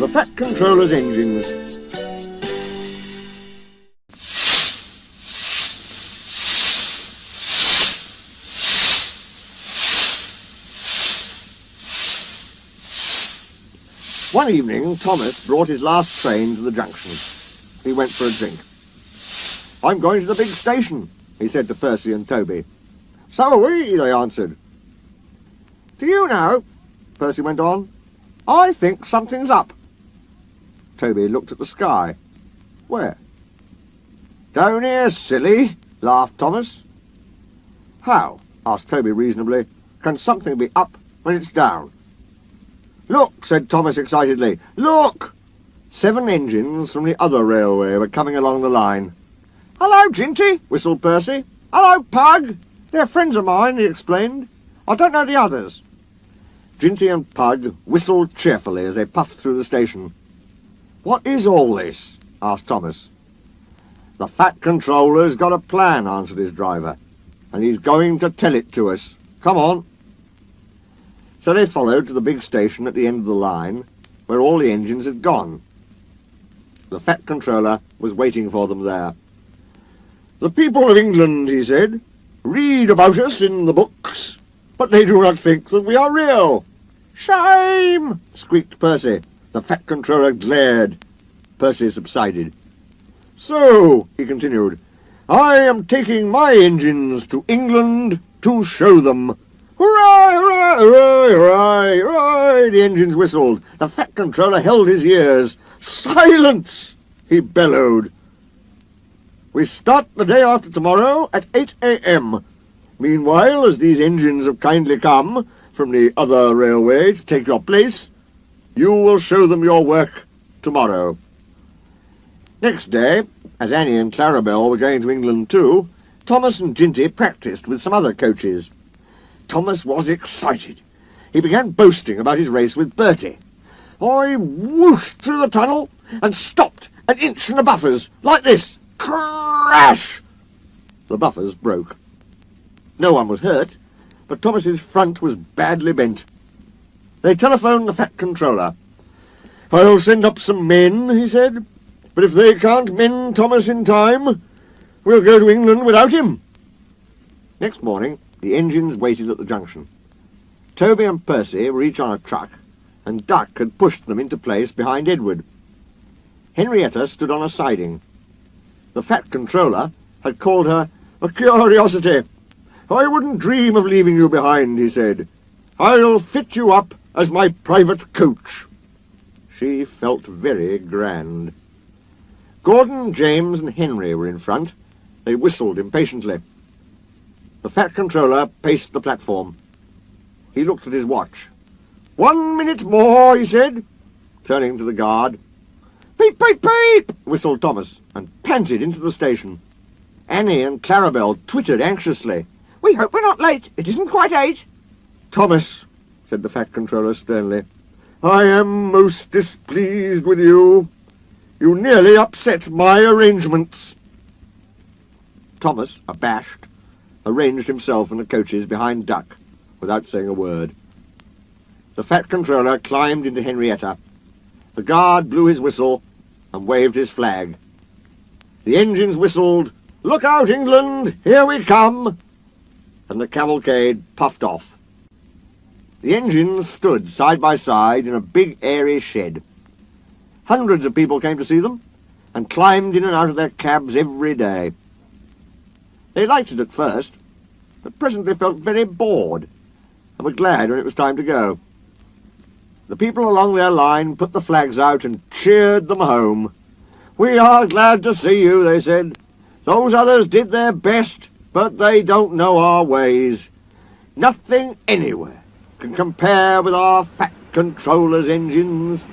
the Fat Controller's engines. One evening, Thomas brought his last train to the junction. He went for a drink. "I'm going to the big station," he said to Percy and Toby. "So are we," they answered. "Do you know," Percy went on, "I think something's up." Toby looked at the sky. "Where?" "Down here, silly," laughed Thomas. "How," asked Toby reasonably, "can something be up when it's down?" "Look," said Thomas excitedly. "Look!" 7 engines from the other railway were coming along the line. "Hello, Ginty," whistled Percy. "Hello, Pug. They're friends of mine," he explained. "I don't know the others." Ginty and Pug whistled cheerfully as they puffed through the station. "What is all this?" asked Thomas. "The Fat Controller's got a plan," answered his driver, "and he's going to tell it to us. Come on." So they followed to the big station at the end of the line, where all the engines had gone. The Fat Controller was waiting for them there. "The people of England," he said, "read about us in the books, but they do not think that we are real." "Shame!" squeaked Percy. The Fat Controller glared. Percy subsided. "So," he continued, "I am taking my engines to England to show them. Hurrah, hurrah, hurrah, hurrah, hurrah!" The engines whistled. The Fat Controller held his ears. "Silence!" he bellowed. "We start the day after tomorrow at 8 a.m. Meanwhile, as these engines have kindly come from the other railway to take your place, you will show them your work tomorrow." Next day, as Annie and Clarabel were going to England too, Thomas and Ginty practised with some other coaches. Thomas was excited. He began boasting about his race with Bertie. "I whooshed through the tunnel and stopped an inch from the buffers, like this. Crash!" The buffers broke. No one was hurt, but Thomas's front was badly bent. They telephoned the Fat Controller. "I'll send up some men," he said, "but if they can't mend Thomas in time, we'll go to England without him." Next morning, the engines waited at the junction. Toby and Percy were each on a truck, and Duck had pushed them into place behind Edward. Henrietta stood on a siding. The Fat Controller had called her a curiosity. "I wouldn't dream of leaving you behind," he said. "I'll fit you up as my private coach." She felt very grand. Gordon, James and Henry were in front. They whistled impatiently. The Fat Controller paced the platform. He looked at his watch. "1 minute more," he said, turning to the guard. "Peep, peep, peep!" whistled Thomas, and panted into the station. Annie and Clarabel twittered anxiously. "We hope we're not late. It isn't quite 8. "Thomas," said the Fat Controller sternly, "I am most displeased with you. You nearly upset my arrangements." Thomas, abashed, arranged himself and the coaches behind Duck without saying a word. The Fat Controller climbed into Henrietta. The guard blew his whistle and waved his flag. The engines whistled, "Look out, England! Here we come!" and the cavalcade puffed off. The engines stood side by side in a big airy shed. Hundreds of people came to see them and climbed in and out of their cabs every day. They liked it at first, but presently felt very bored and were glad when it was time to go. The people along their line put the flags out and cheered them home. "We are glad to see you," they said. "Those others did their best, but they don't know our ways. Nothing anywhere can compare with our Fat Controller's engines."